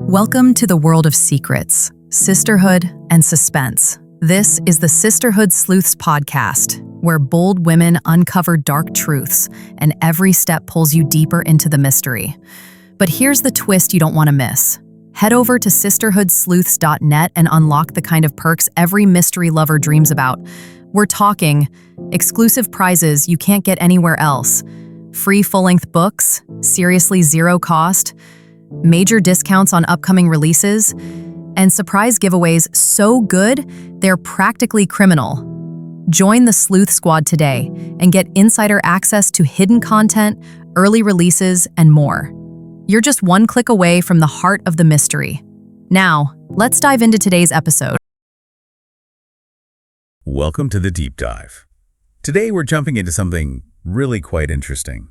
Welcome to the world of secrets, sisterhood, and suspense. This is the Sisterhood Sleuths podcast, where bold women uncover dark truths and every step pulls you deeper into the mystery. But here's the twist you don't want to miss. Head over to sisterhoodsleuths.net and unlock the kind of perks every mystery lover dreams about. We're talking exclusive prizes you can't get anywhere else, free full-length books, seriously zero cost, major discounts on upcoming releases, and surprise giveaways so good, they're practically criminal. Join the Sleuth Squad today and get insider access to hidden content, early releases, and more. You're just one click away from the heart of the mystery. Now, let's dive into today's episode. Welcome to the Deep Dive. Today we're jumping into something really quite interesting.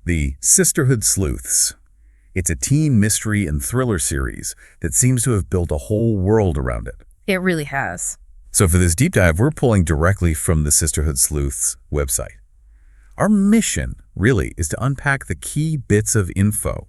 The Sisterhood Sleuths. It's a teen mystery and thriller series that seems to have built a whole world around it. It really has. So for this deep dive, we're pulling directly from the Sisterhood Sleuths website. Our mission, really, is to unpack the key bits of info.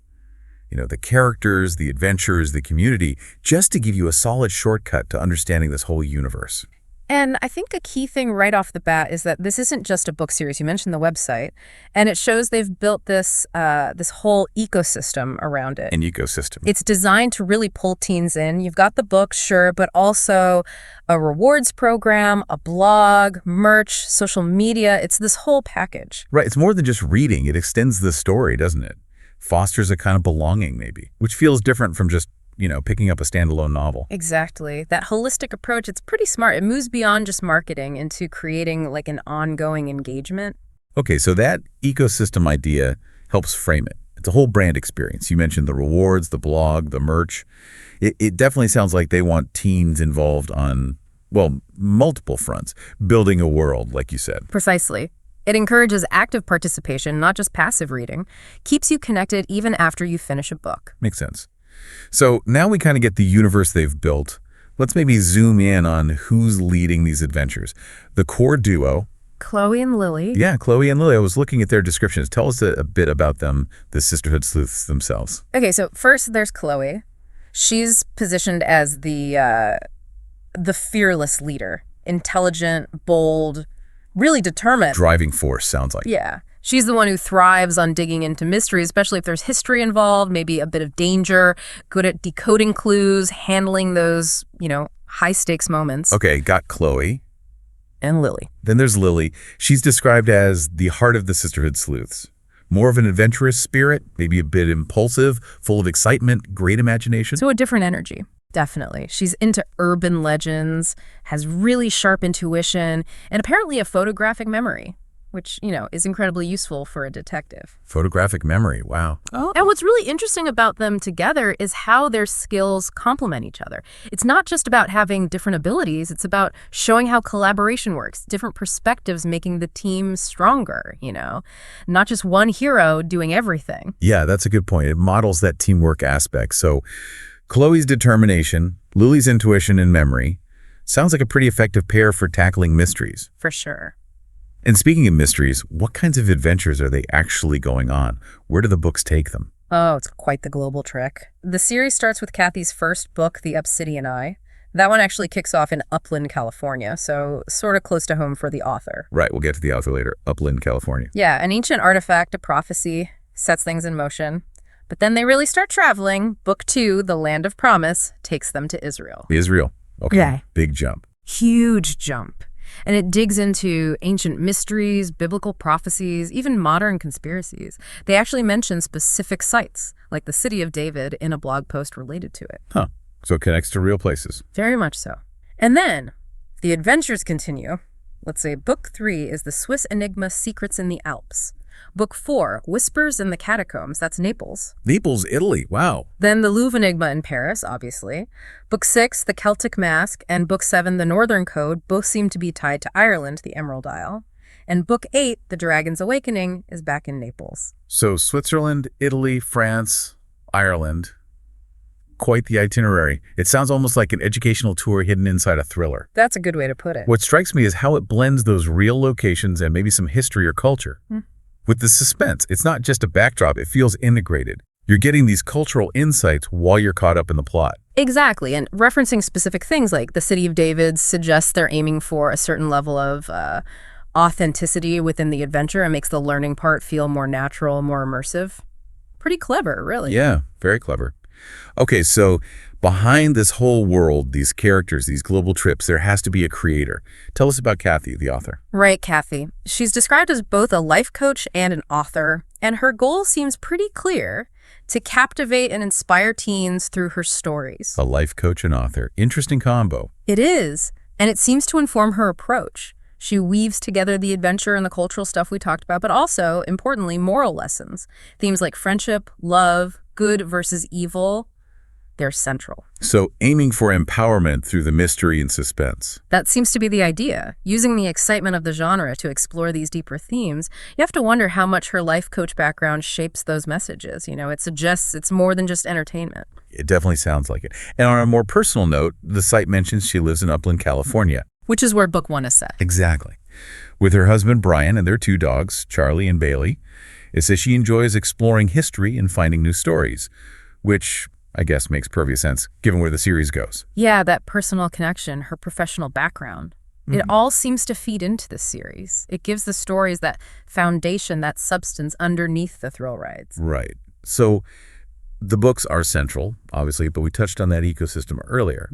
The characters, the adventures, the community, just to give you a solid shortcut to understanding this whole universe. And I think a key thing right off the bat is that this isn't just a book series. You mentioned the website, and it shows they've built this whole ecosystem around it. An ecosystem. It's designed to really pull teens in. You've got the books, sure, but also a rewards program, a blog, merch, social media. It's this whole package. Right. It's more than just reading. It extends the story, doesn't it? Fosters a kind of belonging, maybe, which feels different from just picking up a standalone novel. Exactly. That holistic approach, it's pretty smart. It moves beyond just marketing into creating like an ongoing engagement. Okay, so that ecosystem idea helps frame it. It's a whole brand experience. You mentioned the rewards, the blog, the merch. It definitely sounds like they want teens involved on, multiple fronts, building a world, like you said. Precisely. It encourages active participation, not just passive reading, keeps you connected even after you finish a book. Makes sense. So now we kind of get the universe they've built. Let's maybe zoom in on who's leading these adventures. The core duo. Chloe and Lily. Yeah, Chloe and Lily. I was looking at their descriptions. Tell us a bit about them, the Sisterhood Sleuths themselves. Okay, so first there's Chloe. She's positioned as the fearless leader. Intelligent, bold, really determined. Driving force, sounds like. Yeah. She's the one who thrives on digging into mysteries, especially if there's history involved, maybe a bit of danger, good at decoding clues, handling those, high-stakes moments. Okay, got Chloe. And Lily. Then there's Lily. She's described as the heart of the Sisterhood Sleuths. More of an adventurous spirit, maybe a bit impulsive, full of excitement, great imagination. So a different energy. Definitely. She's into urban legends, has really sharp intuition, and apparently a photographic memory, which, is incredibly useful for a detective. Photographic memory, wow. Oh. And what's really interesting about them together is how their skills complement each other. It's not just about having different abilities, it's about showing how collaboration works, different perspectives making the team stronger, not just one hero doing everything. Yeah, that's a good point. It models that teamwork aspect. So Chloe's determination, Lily's intuition and memory, sounds like a pretty effective pair for tackling mysteries. For sure. And speaking of mysteries, what kinds of adventures are they actually going on? Where do the books take them? Oh, it's quite the global trek. The series starts with Cathy's first book, The Obsidian Eye. That one actually kicks off in Upland, California, so sort of close to home for the author. Right, we'll get to the author later. Upland, California. Yeah, an ancient artifact, a prophecy, sets things in motion. But then they really start traveling. Book 2, The Land of Promise, takes them to Israel. Israel. Okay, yeah. Big jump. Huge jump. And it digs into ancient mysteries, biblical prophecies, even modern conspiracies. They actually mention specific sites, like the City of David, in a blog post related to it. Huh. So it connects to real places. Very much so. And then the adventures continue. Let's say Book 3 is the Swiss Enigma Secrets in the Alps. Book 4, Whispers in the Catacombs, that's Naples. Naples, Italy, wow. Then the Louvre Enigma in Paris, obviously. Book 6, The Celtic Mask, and Book 7, The Northern Code, both seem to be tied to Ireland, the Emerald Isle. And Book 8, The Dragon's Awakening, is back in Naples. So Switzerland, Italy, France, Ireland. Quite the itinerary. It sounds almost like an educational tour hidden inside a thriller. That's a good way to put it. What strikes me is how it blends those real locations and maybe some history or culture. With the suspense, it's not just a backdrop, it feels integrated. You're getting these cultural insights while you're caught up in the plot. Exactly, and referencing specific things like the City of David suggests they're aiming for a certain level of authenticity within the adventure and makes the learning part feel more natural, more immersive. Pretty clever, really. Yeah, very clever. Okay, so behind this whole world, these characters, these global trips, there has to be a creator. Tell us about Cathy, the author. Right, Cathy. She's described as both a life coach and an author, and her goal seems pretty clear: to captivate and inspire teens through her stories. A life coach and author. Interesting combo. It is, and it seems to inform her approach. She weaves together the adventure and the cultural stuff we talked about, but also, importantly, moral lessons. Themes like friendship, love, good versus evil, they're central. So aiming for empowerment through the mystery and suspense. That seems to be the idea. Using the excitement of the genre to explore these deeper themes, you have to wonder how much her life coach background shapes those messages. It suggests it's more than just entertainment. It definitely sounds like it. And on a more personal note, the site mentions she lives in Upland, California. Which is where book 1 is set. Exactly. With her husband, Brian, and their 2 dogs, Charlie and Bailey. It says she enjoys exploring history and finding new stories, which I guess makes perfect sense given where the series goes. Yeah, that personal connection, her professional background. It all seems to feed into this series. It gives the stories that foundation, that substance underneath the thrill rides. Right. So the books are central, obviously, but we touched on that ecosystem earlier.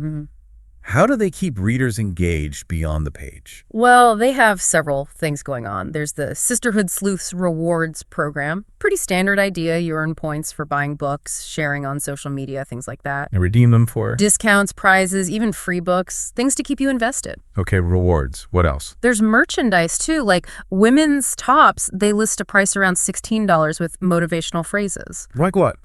How do they keep readers engaged beyond the page? Well, they have several things going on. There's the Sisterhood Sleuths Rewards program. Pretty standard idea. You earn points for buying books, sharing on social media, things like that. And redeem them for? Discounts, prizes, even free books, things to keep you invested. Okay, rewards. What else? There's merchandise, too, like women's tops. They list a price around $16 with motivational phrases. Like what?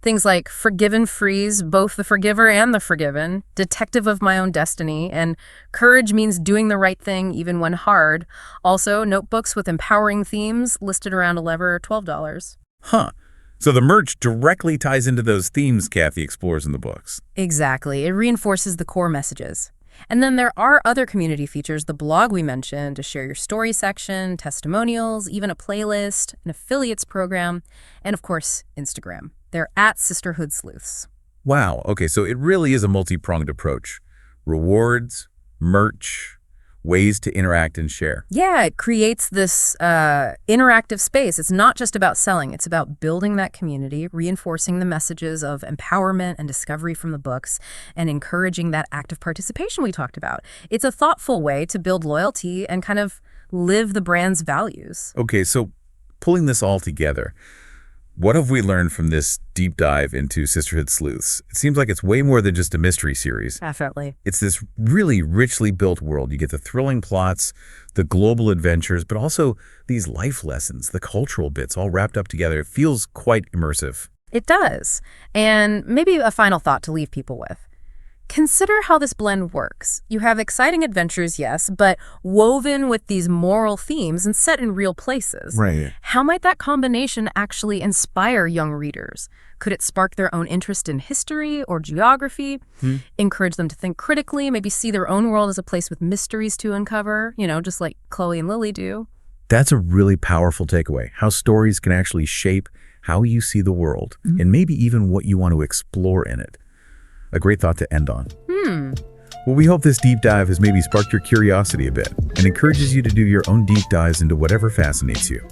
Things like Forgiven frees both the forgiver and the forgiven, Detective of my own destiny, and Courage means doing the right thing even when hard. Also, notebooks with empowering themes listed around $11 or $12. Huh. So the merch directly ties into those themes Cathy explores in the books. Exactly. It reinforces the core messages. And then there are other community features, the blog we mentioned, to share your story section, testimonials, even a playlist, an affiliates program, and of course, Instagram. They're at Sisterhood Sleuths. Wow. Okay, so it really is a multi-pronged approach. Rewards, merch, ways to interact and share. Yeah, it creates this interactive space. It's not just about selling. It's about building that community, reinforcing the messages of empowerment and discovery from the books, and encouraging that active participation we talked about. It's a thoughtful way to build loyalty and kind of live the brand's values. Okay, so pulling this all together, what have we learned from this deep dive into Sisterhood Sleuths? It seems like it's way more than just a mystery series. Definitely. It's this really richly built world. You get the thrilling plots, the global adventures, but also these life lessons, the cultural bits all wrapped up together. It feels quite immersive. It does. And maybe a final thought to leave people with. Consider how this blend works. You have exciting adventures, yes, but woven with these moral themes and set in real places. Right. How might that combination actually inspire young readers? Could it spark their own interest in history or geography? Encourage them to think critically, maybe see their own world as a place with mysteries to uncover, just like Chloe and Lily do? That's a really powerful takeaway, how stories can actually shape how you see the world and maybe even what you want to explore in it. A great thought to end on. Well, we hope this deep dive has maybe sparked your curiosity a bit and encourages you to do your own deep dives into whatever fascinates you.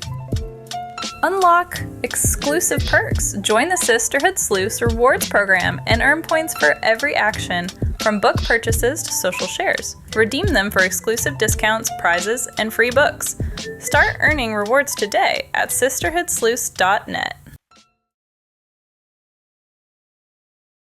Unlock exclusive perks. Join the Sisterhood Sleuths Rewards program and earn points for every action, from book purchases to social shares. Redeem them for exclusive discounts, prizes, and free books. Start earning rewards today at sisterhoodsleuths.net.